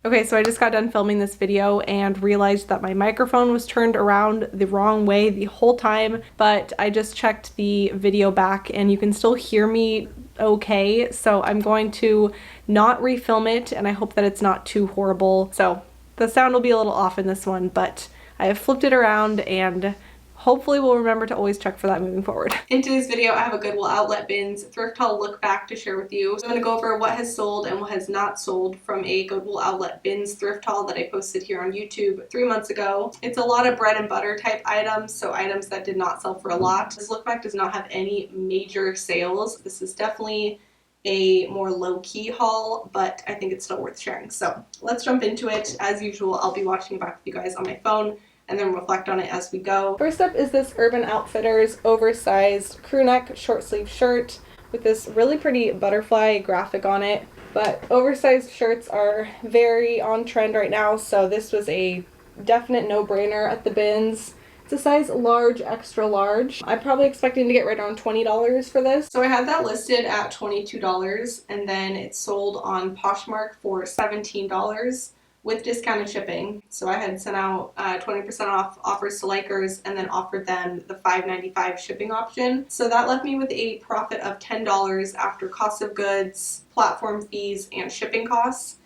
Okay, so I just got done filming this video and realized that my microphone was turned around the wrong way the whole time, but I just checked the video back and you can still hear me okay, so I'm going to not refilm it, and I hope that it's not too horrible. So the sound will be a little off in this one, but I have flipped it around and hopefully we'll remember to always check for that moving forward. In today's video, I have a Goodwill Outlet Bins Thrift Haul Look Back to share with you. So I'm going to go over what has sold and what has not sold from a Goodwill Outlet Bins thrift haul that I posted here on YouTube 3 months ago. It's a lot of bread and butter type items, so items that did not sell for a lot. This look back does not have any major sales. This is definitely a more low-key haul, but I think it's still worth sharing. So let's jump into it. As usual, I'll be watching back with you guys on my phone and then reflect on it as we go. First up is this Urban Outfitters oversized crew neck short sleeve shirt with this really pretty butterfly graphic on it. But oversized shirts are very on trend right now, so this was a definite no-brainer at the bins. It's a size large, extra large. I'm probably expecting to get right around $20 for this. So I had that listed at $22, and then it sold on Poshmark for $17. With discounted shipping. So I had sent out 20% off offers to Likers and then offered them the $5.95 shipping option. So that left me with a profit of $10 after cost of goods, platform fees, and shipping costs.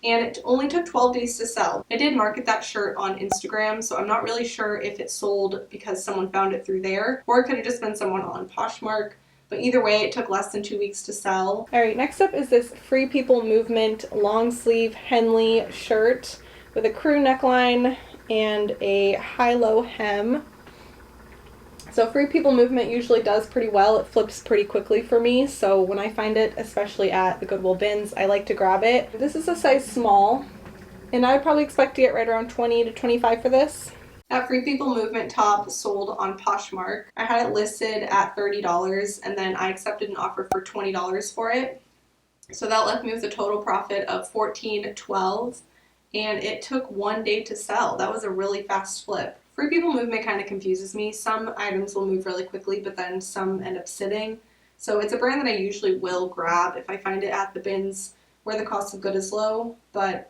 And it only took 12 days to sell. I did market that shirt on Instagram, so I'm not really sure if it sold because someone found it through there, or it could have just been someone on Poshmark. But either way, it took less than 2 weeks to sell. All right, next up is this Free People Movement long sleeve Henley shirt with a crew neckline and a high-low hem. So Free People Movement usually does pretty well. It flips pretty quickly for me, so when I find it, especially at the Goodwill Bins, I like to grab it. This is a size small, and I'd probably expect to get right around $20 to $25 for this. That Free People Movement top sold on Poshmark. I had it listed at $30, and then I accepted an offer for $20 for it. So that left me with a total profit of $14.12, and it took 1 day to sell. That was a really fast flip. Free People Movement kind of confuses me. Some items will move really quickly, but then some end up sitting. So it's a brand that I usually will grab if I find it at the bins where the cost of good is low, but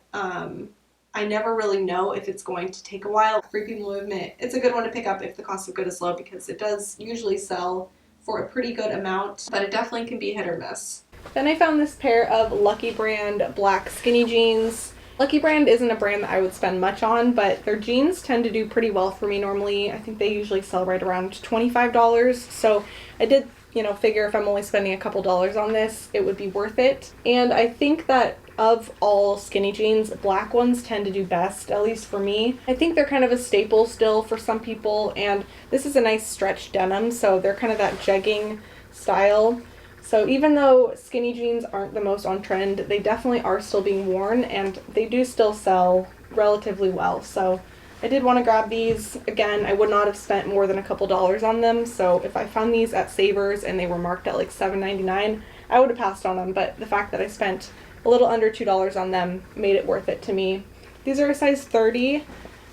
I never really know if it's going to take a while. Free People Movement, it's a good one to pick up if the cost of good is low because it does usually sell for a pretty good amount, but it definitely can be hit or miss. Then I found this pair of Lucky Brand black skinny jeans. Lucky Brand isn't a brand that I would spend much on, but their jeans tend to do pretty well for me normally. I think they usually sell right around $25, so I did, figure if I'm only spending a couple dollars on this, it would be worth it. And I think that of all skinny jeans, black ones tend to do best, at least for me. I think they're kind of a staple still for some people, and this is a nice stretch denim, so they're kind of that jegging style. So even though skinny jeans aren't the most on trend, they definitely are still being worn, and they do still sell relatively well. So I did want to grab these. Again, I would not have spent more than a couple dollars on them, so if I found these at Savers and they were marked at like $7.99, I would have passed on them, but the fact that I spent a little under $2 on them made it worth it to me. These are a size 30,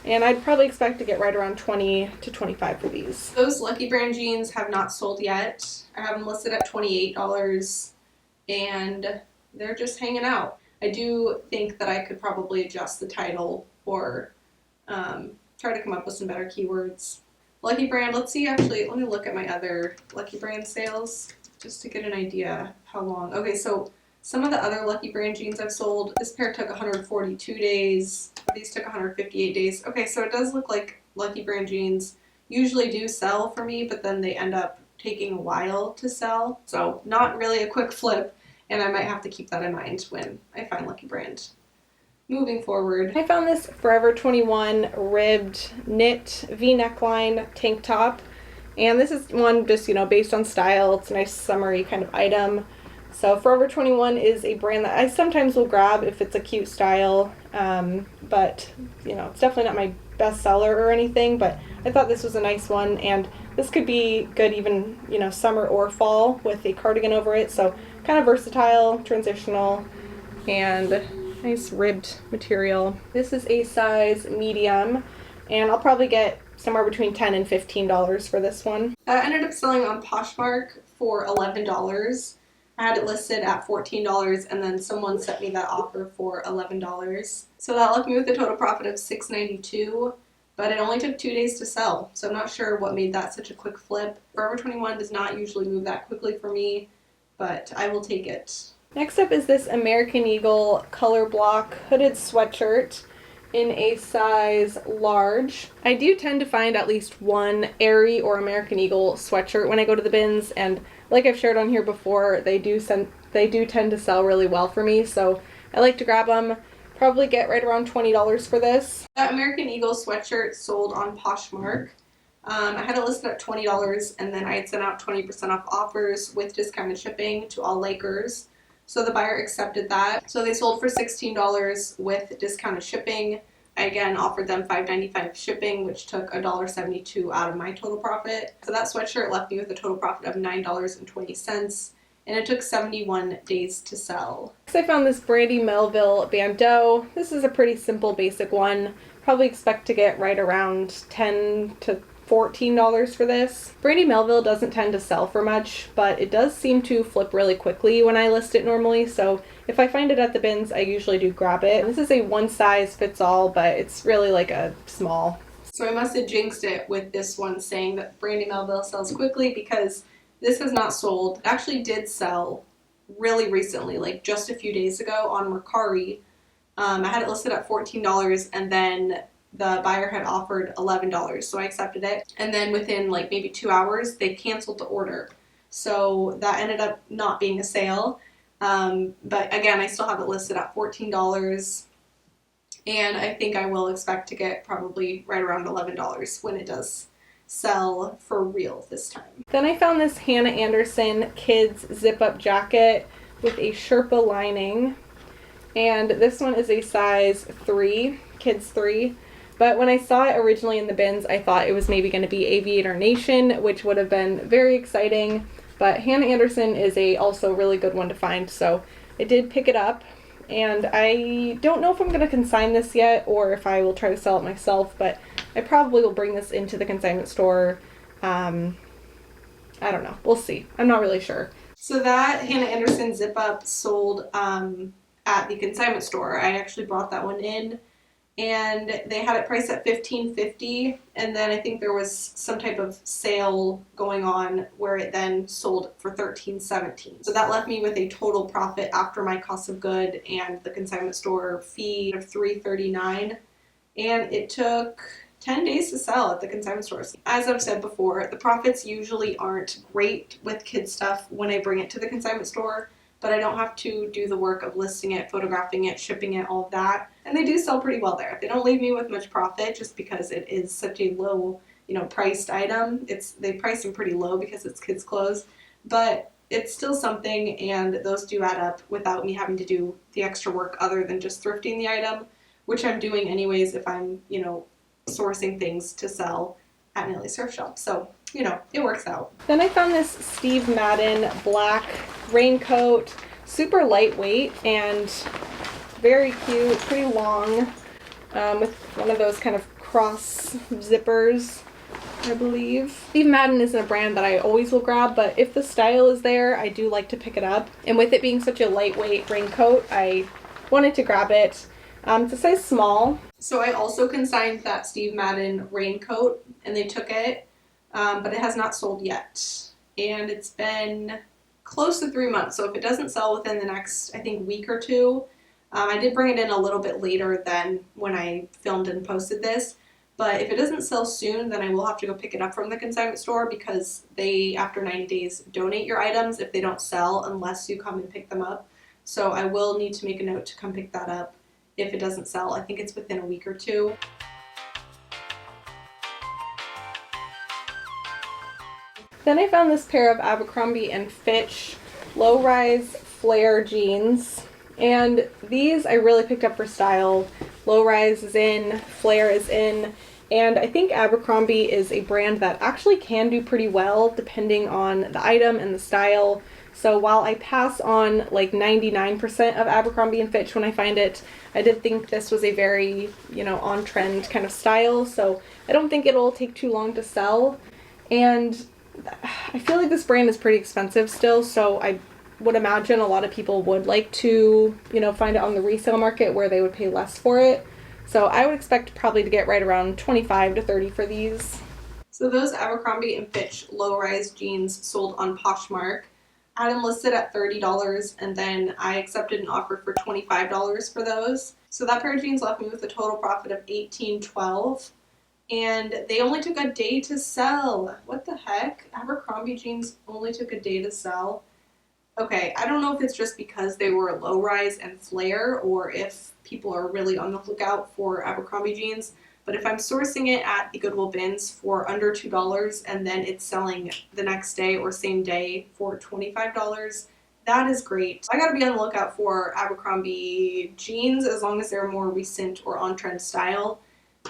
and I'd probably expect to get right around $20 to $25 for these. Those Lucky Brand jeans have not sold yet. I have them listed at $28, and they're just hanging out. I do think that I could probably adjust the title or try to come up with some better keywords. Lucky Brand, let's see, actually, let me look at my other Lucky Brand sales just to get an idea how long. Okay, so some of the other Lucky Brand jeans I've sold, this pair took 142 days. These took 158 days. Okay, so it does look like Lucky Brand jeans usually do sell for me, but then they end up taking a while to sell. So not really a quick flip, and I might have to keep that in mind when I find Lucky Brand. Moving forward, I found this Forever 21 ribbed knit V-neckline tank top. And this is one just, based on style. It's a nice summery kind of item. So Forever 21 is a brand that I sometimes will grab if it's a cute style, but it's definitely not my best seller or anything, but I thought this was a nice one, and this could be good even, summer or fall with a cardigan over it, so kind of versatile, transitional, and nice ribbed material. This is a size medium, and I'll probably get somewhere between $10 and $15 for this one. I ended up selling on Poshmark for $11. I had it listed at $14 and then someone sent me that offer for $11. So that left me with a total profit of $6.92, but it only took 2 days to sell. So I'm not sure what made that such a quick flip. Forever 21 does not usually move that quickly for me, but I will take it. Next up is this American Eagle color block hooded sweatshirt in a size large. I do tend to find at least one Aerie or American Eagle sweatshirt when I go to the bins, and like I've shared on here before, they do tend to sell really well for me, so I like to grab them. Probably get right around $20 for this. That American Eagle sweatshirt sold on Poshmark. I had it listed at $20 and then I had sent out 20% off offers with discounted shipping to all Lakers. So the buyer accepted that. So they sold for $16 with discounted shipping. I again offered them $5.95 shipping, which took $1.72 out of my total profit. So that sweatshirt left me with a total profit of $9.20, and it took 71 days to sell. Next, I found this Brandy Melville bandeau. This is a pretty simple, basic one. Probably expect to get right around $10 to $14 for this. Brandy Melville doesn't tend to sell for much, but it does seem to flip really quickly when I list it normally, so if I find it at the bins, I usually do grab it. This is a one size fits all, but it's really like a small. So I must have jinxed it with this one saying that Brandy Melville sells quickly, because this has not sold. It actually did sell really recently, like just a few days ago on Mercari. I had it listed at $14 and then the buyer had offered $11, so I accepted it. And then within like maybe 2 hours, they canceled the order. So that ended up not being a sale. But again, I still have it listed at $14. And I think I will expect to get probably right around $11 when it does sell for real this time. Then I found this Hannah Anderson kids zip-up jacket with a Sherpa lining. And this one is a size 3, kids 3. But when I saw it originally in the bins, I thought it was maybe going to be Aviator Nation, which would have been very exciting. But Hannah Anderson is also really good one to find, so I did pick it up. And I don't know if I'm going to consign this yet or if I will try to sell it myself, but I probably will bring this into the consignment store. I don't know. We'll see. I'm not really sure. So that Hannah Anderson zip-up sold at the consignment store. I actually brought that one in, and they had it priced at $15.50, and then I think there was some type of sale going on where it then sold for $13.17. So that left me with a total profit after my cost of good and the consignment store fee of $3.39, and it took 10 days to sell at the consignment stores. As I've said before, the profits usually aren't great with kid stuff when I bring it to the consignment store, but I don't have to do the work of listing it, photographing it, shipping it, all of that. And they do sell pretty well there. They don't leave me with much profit just because it is such a low, priced item. They price them pretty low because it's kids' clothes, but it's still something, and those do add up without me having to do the extra work other than just thrifting the item, which I'm doing anyways if I'm, sourcing things to sell at Nellie's Thrift Shop. So, it works out. Then I found this Steve Madden black raincoat, super lightweight and very cute, pretty long, with one of those kind of cross zippers, I believe. Steve Madden isn't a brand that I always will grab, but if the style is there, I do like to pick it up. And with it being such a lightweight raincoat, I wanted to grab it. It's a size small. So I also consigned that Steve Madden raincoat, and they took it, but it has not sold yet. And it's been close to 3 months, so if it doesn't sell within the next, I think, week or two, I did bring it in a little bit later than when I filmed and posted this, but if it doesn't sell soon, then I will have to go pick it up from the consignment store, because they, after 90 days, donate your items if they don't sell unless you come and pick them up. So I will need to make a note to come pick that up if it doesn't sell. I think it's within a week or two. Then I found this pair of Abercrombie & Fitch low-rise flare jeans, and these I really picked up for style. Low-rise is in, flare is in, and I think Abercrombie is a brand that actually can do pretty well depending on the item and the style. So while I pass on like 99% of Abercrombie & Fitch when I find it, I did think this was a very, on-trend kind of style, so I don't think it'll take too long to sell. And I feel like this brand is pretty expensive still, so I would imagine a lot of people would like to, you know, find it on the resale market where they would pay less for it. So I would expect probably to get right around 25 to 30 for these. So those Abercrombie and Fitch low-rise jeans sold on Poshmark. I had them listed at $30, and then I accepted an offer for $25 for those. So that pair of jeans left me with a total profit of $18.12, and they only took a day to sell. What the heck? Abercrombie jeans only took a day to sell. Okay, I don't know if it's just because they were low rise and flare, or if people are really on the lookout for Abercrombie jeans. But if I'm sourcing it at the Goodwill Bins for under $2 and then it's selling the next day or same day for $25, that is great. I gotta be on the lookout for Abercrombie jeans as long as they're more recent or on-trend style.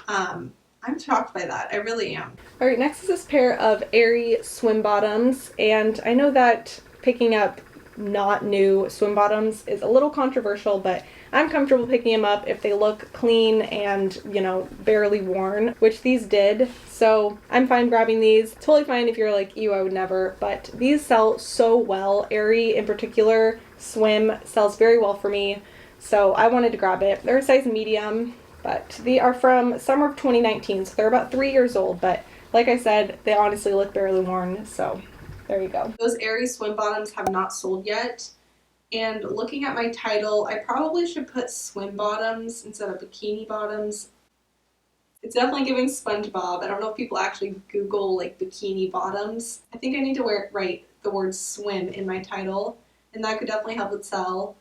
I'm shocked by that. I really am. All right, next is this pair of Aerie swim bottoms, and I know that picking up not new swim bottoms is a little controversial, but I'm comfortable picking them up if they look clean and, you know, barely worn, which these did. So I'm fine grabbing these. Totally fine if you're like, ew, I would never, but these sell so well. Aerie in particular, swim, sells very well for me. So I wanted to grab it. They're a size medium, but they are from summer of 2019. So they're about 3 years old, but like I said, they honestly look barely worn. So there you go. Those Aerie swim bottoms have not sold yet. And looking at my title, I probably should put swim bottoms instead of bikini bottoms. It's definitely giving SpongeBob. I don't know if people actually Google like bikini bottoms. I think I need to write the word swim in my title, and that could definitely help it sell.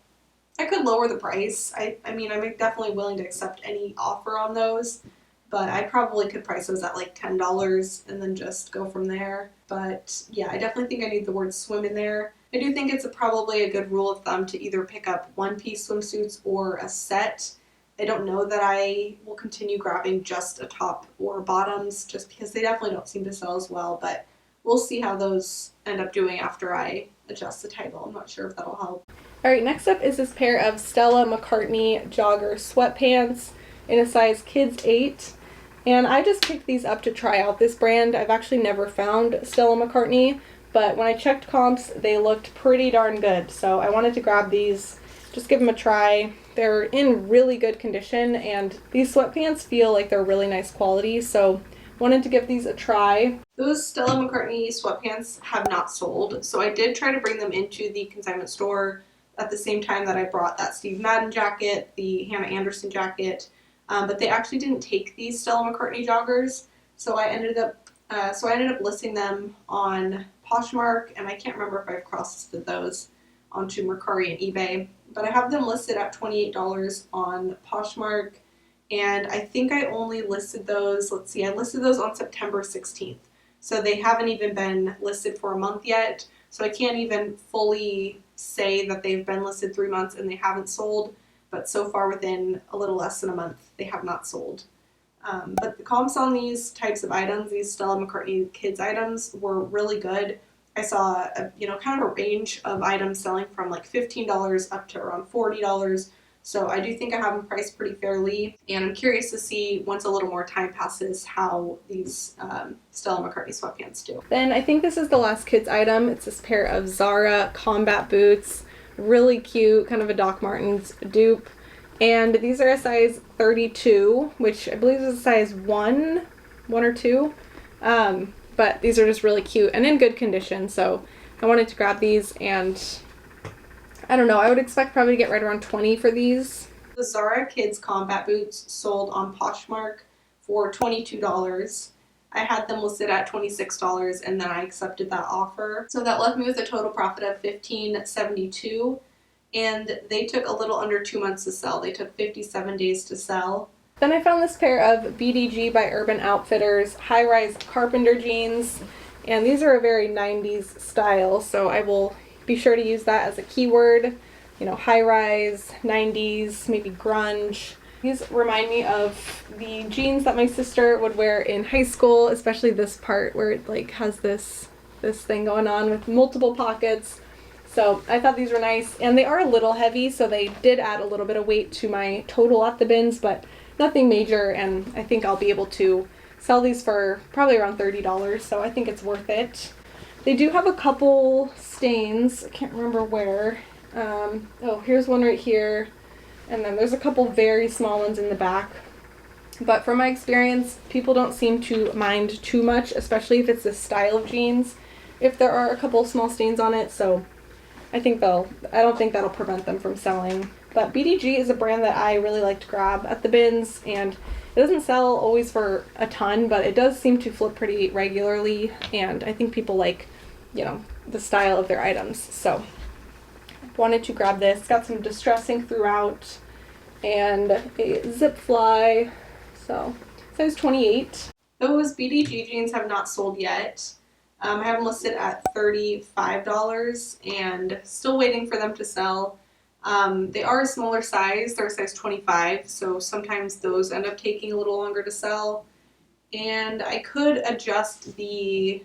I could lower the price. I mean, I'm definitely willing to accept any offer on those, but I probably could price those at like $10 and then just go from there. But yeah, I definitely think I need the word swim in there. I do think it's probably a good rule of thumb to either pick up one-piece swimsuits or a set. I don't know that I will continue grabbing just a top or bottoms just because they definitely don't seem to sell as well, but we'll see how those end up doing after I adjust the title. I'm not sure if that'll help. All right, next up is this pair of Stella McCartney jogger sweatpants in a size kids 8. And I just picked these up to try out this brand. I've actually never found Stella McCartney, but when I checked comps, they looked pretty darn good. So I wanted to grab these, just give them a try. They're in really good condition, and these sweatpants feel like they're really nice quality, so wanted to give these a try. Those Stella McCartney sweatpants have not sold, so I did try to bring them into the consignment store at the same time that I brought that Steve Madden jacket, the Hannah Anderson jacket, but they actually didn't take these Stella McCartney joggers, so I ended up listing them on Poshmark, and I can't remember if I've cross-listed those onto Mercari and eBay, but I have them listed at $28 on Poshmark, and I think I only listed those, let's see, I listed those on September 16th, so they haven't even been listed for a month yet, so I can't even fully say that they've been listed 3 months and they haven't sold, but so far within a little less than a month, they have not sold. But the comps on these types of items, these Stella McCartney kids items, were really good. I saw kind of a range of items selling from like $15 up to around $40. So I do think I have them priced pretty fairly, and I'm curious to see, once a little more time passes, how these Stella McCartney sweatpants do. Then I think this is the last kids item. It's this pair of Zara combat boots. Really cute, kind of a Doc Martens dupe. And these are a size 32, which I believe is a size 1 or 2. But these are just really cute and in good condition, so I wanted to grab these, and I don't know, I would expect probably to get right around 20 for these. The Zara Kids Combat Boots sold on Poshmark for $22. I had them listed at $26, and then I accepted that offer. So that left me with a total profit of $15.72, and they took a little under 2 months to sell. They took 57 days to sell. Then I found this pair of BDG by Urban Outfitters high-rise carpenter jeans, and these are a very 90s style, so I will be sure to use that as a keyword. You know, high-rise, 90s, maybe grunge. These remind me of the jeans that my sister would wear in high school, especially this part where it like has this thing going on with multiple pockets. So I thought these were nice, and they are a little heavy, so they did add a little bit of weight to my total at the bins, but nothing major, and I think I'll be able to sell these for probably around $30, so I think it's worth it. They do have a couple stains. I can't remember where. Oh, here's one right here. And then there's a couple very small ones in the back. But from my experience, people don't seem to mind too much, especially if it's this style of jeans, if there are a couple small stains on it. So I don't think that'll prevent them from selling. But BDG is a brand that I really like to grab at the bins, and it doesn't sell always for a ton, but it does seem to flip pretty regularly, and I think people like, you know, the style of their items. So wanted to grab this. It's got some distressing throughout and a zip fly. So size 28. Those BDG jeans have not sold yet. I have them listed at $35 and still waiting for them to sell. They are a smaller size. They're a size 25, so sometimes those end up taking a little longer to sell. And I could adjust the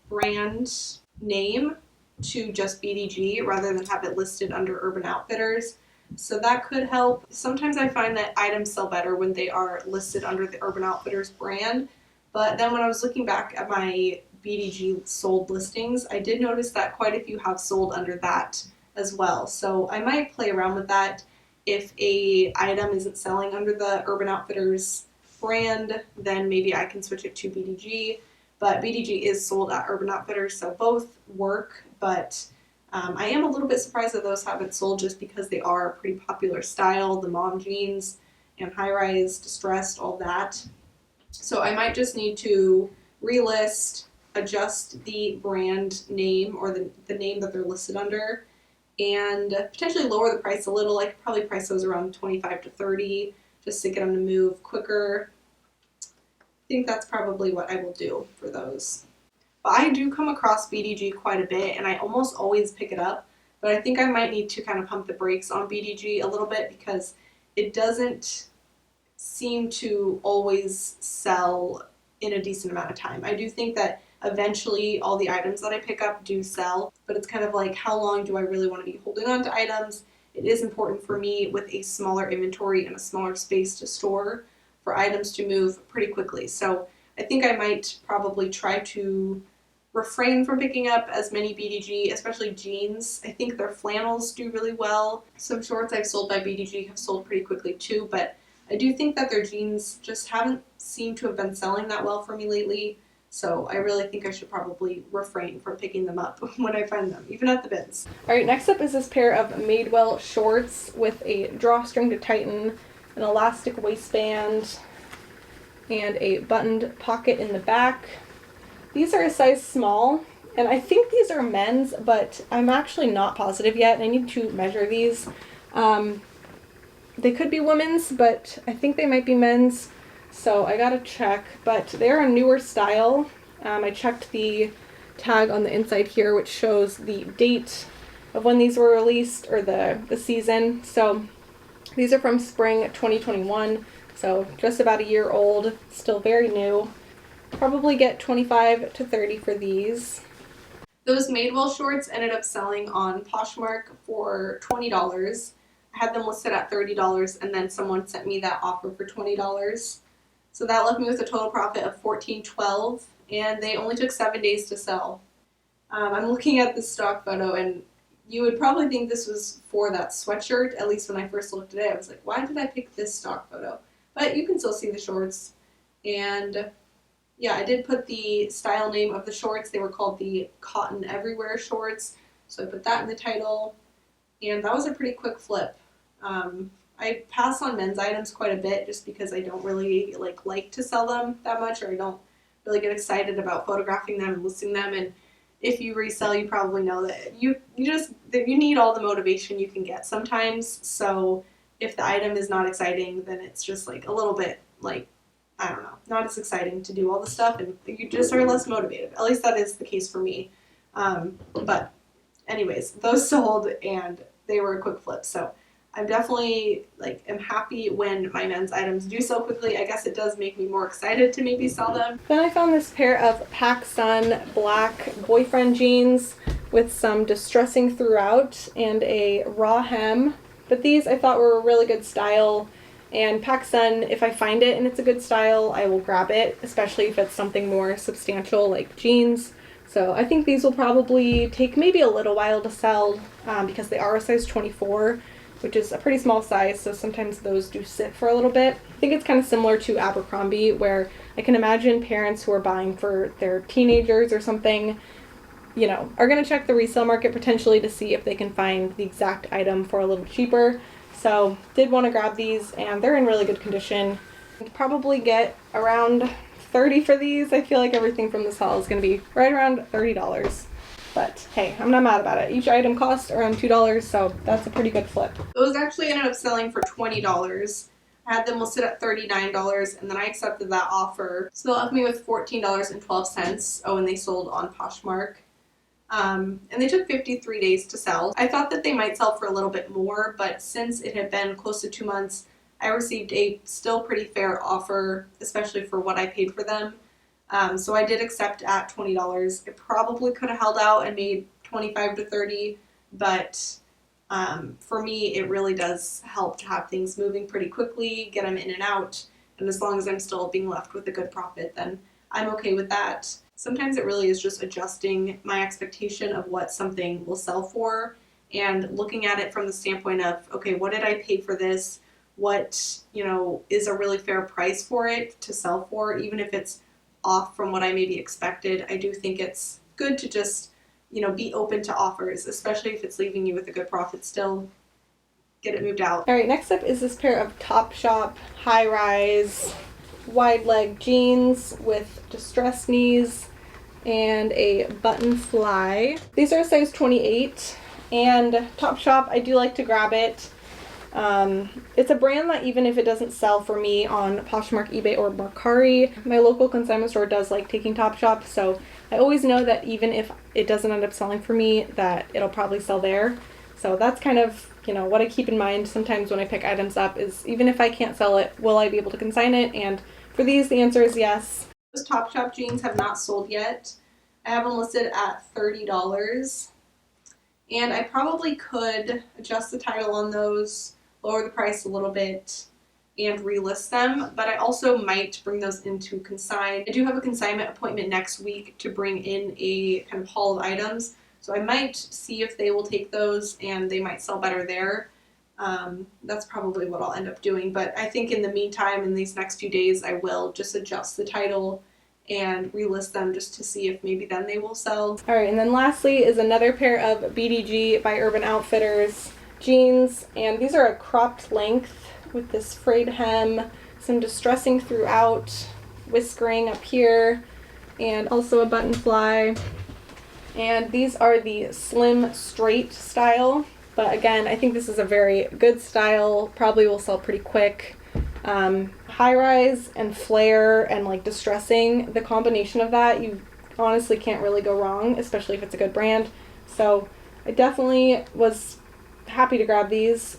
brand name to just BDG rather than have it listed under Urban Outfitters. So that could help. Sometimes I find that items sell better when they are listed under the Urban Outfitters brand. But then when I was looking back at my BDG sold listings, I did notice that quite a few have sold under that as well. So I might play around with that. If a item isn't selling under the Urban Outfitters brand, then maybe I can switch it to BDG. But BDG is sold at Urban Outfitters, so both work. But I am a little bit surprised that those haven't sold just because they are a pretty popular style, the mom jeans and high-rise, distressed, all that. So I might just need to relist, adjust the brand name or the name that they're listed under, and potentially lower the price a little. I could probably price those around 25 to 30 just to get them to move quicker. I think that's probably what I will do for those. But I do come across BDG quite a bit, and I almost always pick it up. But I think I might need to kind of pump the brakes on BDG a little bit because it doesn't seem to always sell in a decent amount of time. I do think that eventually all the items that I pick up do sell, but it's kind of like, how long do I really want to be holding on to items? It is important for me with a smaller inventory and a smaller space to store for items to move pretty quickly. So I think I might probably try to refrain from picking up as many BDG, especially jeans. I think their flannels do really well. Some shorts I've sold by BDG have sold pretty quickly too, but I do think that their jeans just haven't seemed to have been selling that well for me lately. So I really think I should probably refrain from picking them up when I find them, even at the bins. All right, next up is this pair of Madewell shorts with a drawstring to tighten, an elastic waistband, and a buttoned pocket in the back. These are a size small, and I think these are men's, but I'm actually not positive yet. I need to measure these. They could be women's, but I think they might be men's, so I gotta check. But they're a newer style. I checked the tag on the inside here, which shows the date of when these were released, or the season. So these are from spring 2021, so just about a year old, still very new. Probably get 25 to 30 for these. Those Madewell shorts ended up selling on Poshmark for $20. I had them listed at $30, and then someone sent me that offer for $20. So that left me with a total profit of $14.12, and they only took 7 days to sell. I'm looking at the stock photo, and you would probably think this was for that sweatshirt. At least when I first looked at it, I was like, why did I pick this stock photo? But you can still see the shorts. And yeah, I did put the style name of the shorts. They were called the Cotton Everywhere shorts. So I put that in the title, and that was a pretty quick flip. I pass on men's items quite a bit just because I don't really like to sell them that much, or I don't really get excited about photographing them and listing them. And if you resell, you probably know that you need all the motivation you can get sometimes. So if the item is not exciting, then it's just like a little bit like, I don't know, not as exciting to do all the stuff, and you just are less motivated. At least that is the case for me. But anyways, those sold, and they were a quick flip. So I'm definitely am happy when my men's items do sell quickly. I guess it does make me more excited to maybe sell them. Then I found this pair of PacSun black boyfriend jeans with some distressing throughout and a raw hem. But these I thought were a really good style. And PacSun, if I find it and it's a good style, I will grab it, especially if it's something more substantial like jeans So I think these will probably take maybe a little while to sell because they are a size 24, which is a pretty small size, so sometimes those do sit for a little bit. I think it's kind of similar to Abercrombie, where I can imagine parents who are buying for their teenagers or something, you know, are going to check the resale market potentially to see if they can find the exact item for a little cheaper. So did want to grab these, and they're in really good condition. I'd probably get around 30 for these. I feel like everything from this haul is going to be right around $30. But hey, I'm not mad about it. Each item cost around $2, so that's a pretty good flip. Those actually ended up selling for $20. I had them listed at $39, and then I accepted that offer. So they left me with $14.12. Oh, and they sold on Poshmark. And they took 53 days to sell. I thought that they might sell for a little bit more, but since it had been close to 2 months, I received a still pretty fair offer, especially for what I paid for them. So I did accept at $20. I probably could have held out and made 25 to 30, but for me, it really does help to have things moving pretty quickly, get them in and out, and as long as I'm still being left with a good profit, then I'm okay with that. Sometimes it really is just adjusting my expectation of what something will sell for and looking at it from the standpoint of, okay, what did I pay for this? What, you know, is a really fair price for it to sell for, even if it's off from what I maybe expected. I do think it's good to just, you know, be open to offers, especially if it's leaving you with a good profit still. Get it moved out. All right, next up is this pair of Topshop high-rise wide leg jeans with distressed knees and a button fly. These are a size 28, and Topshop, I do like to grab it. It's a brand that even if it doesn't sell for me on Poshmark, eBay, or Mercari, my local consignment store does like taking Topshop, so I always know that even if it doesn't end up selling for me, that it'll probably sell there. So that's kind of, you know, what I keep in mind sometimes when I pick items up is even if I can't sell it, will I be able to consign it? And for these, the answer is yes. Those Topshop jeans have not sold yet. I have them listed at $30. And I probably could adjust the title on those, lower the price a little bit, and relist them, but I also might bring those into consign. I do have a consignment appointment next week to bring in a kind of haul of items, so I might see if they will take those and they might sell better there. That's probably what I'll end up doing, but I think in the meantime, in these next few days, I will just adjust the title and relist them just to see if maybe then they will sell. All right, and then lastly is another pair of BDG by Urban Outfitters jeans, and these are a cropped length with this frayed hem, some distressing throughout, whiskering up here, and also a button fly. And these are the slim straight style, but again, I think this is a very good style, probably will sell pretty quick. High rise and flare and like distressing, the combination of that, you honestly can't really go wrong, especially if it's a good brand. So I definitely was happy to grab these.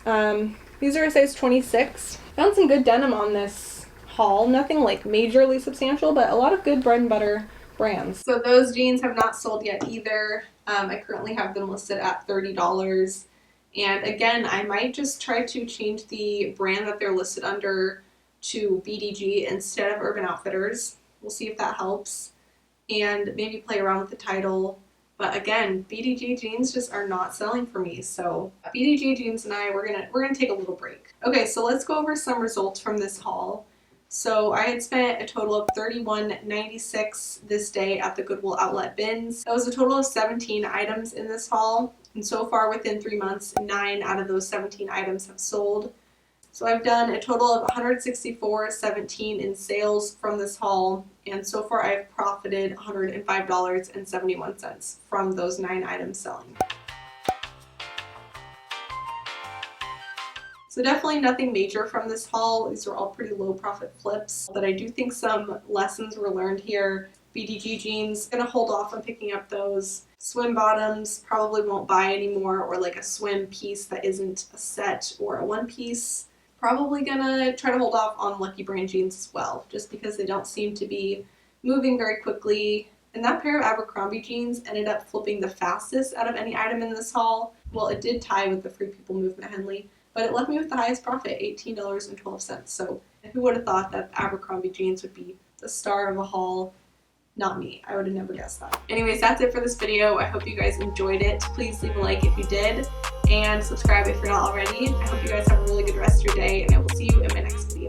These are a size 26. Found some good denim on this haul. Nothing like majorly substantial, but a lot of good bread and butter brands. So those jeans have not sold yet either. I currently have them listed at $30. And again, I might just try to change the brand that they're listed under to BDG instead of Urban Outfitters. We'll see if that helps. And maybe play around with the title. But again, BDG jeans just are not selling for me. So BDG jeans and we're gonna take a little break. Okay, so let's go over some results from this haul. So I had spent a total of $31.96 this day at the Goodwill Outlet bins. That was a total of 17 items in this haul. And so far within 3 months, 9 out of those 17 items have sold. So I've done a total of $164.17 in sales from this haul, and so far I've profited $105.71 from those 9 items selling. So definitely nothing major from this haul. These are all pretty low profit flips, but I do think some lessons were learned here. BDG jeans, gonna hold off on picking up those. Swim bottoms, probably won't buy anymore, or like a swim piece that isn't a set or a one piece. Probably gonna try to hold off on Lucky Brand jeans as well, just because they don't seem to be moving very quickly. And that pair of Abercrombie jeans ended up flipping the fastest out of any item in this haul. Well, it did tie with the Free People Movement Henley, but it left me with the highest profit, $18.12. So who would have thought that Abercrombie jeans would be the star of a haul? Not me. I would have never guessed that. Anyways, that's it for this video. I hope you guys enjoyed it. Please leave a like if you did, and subscribe if you're not already. I hope you guys have a really good rest of your day, and I will see you in my next video.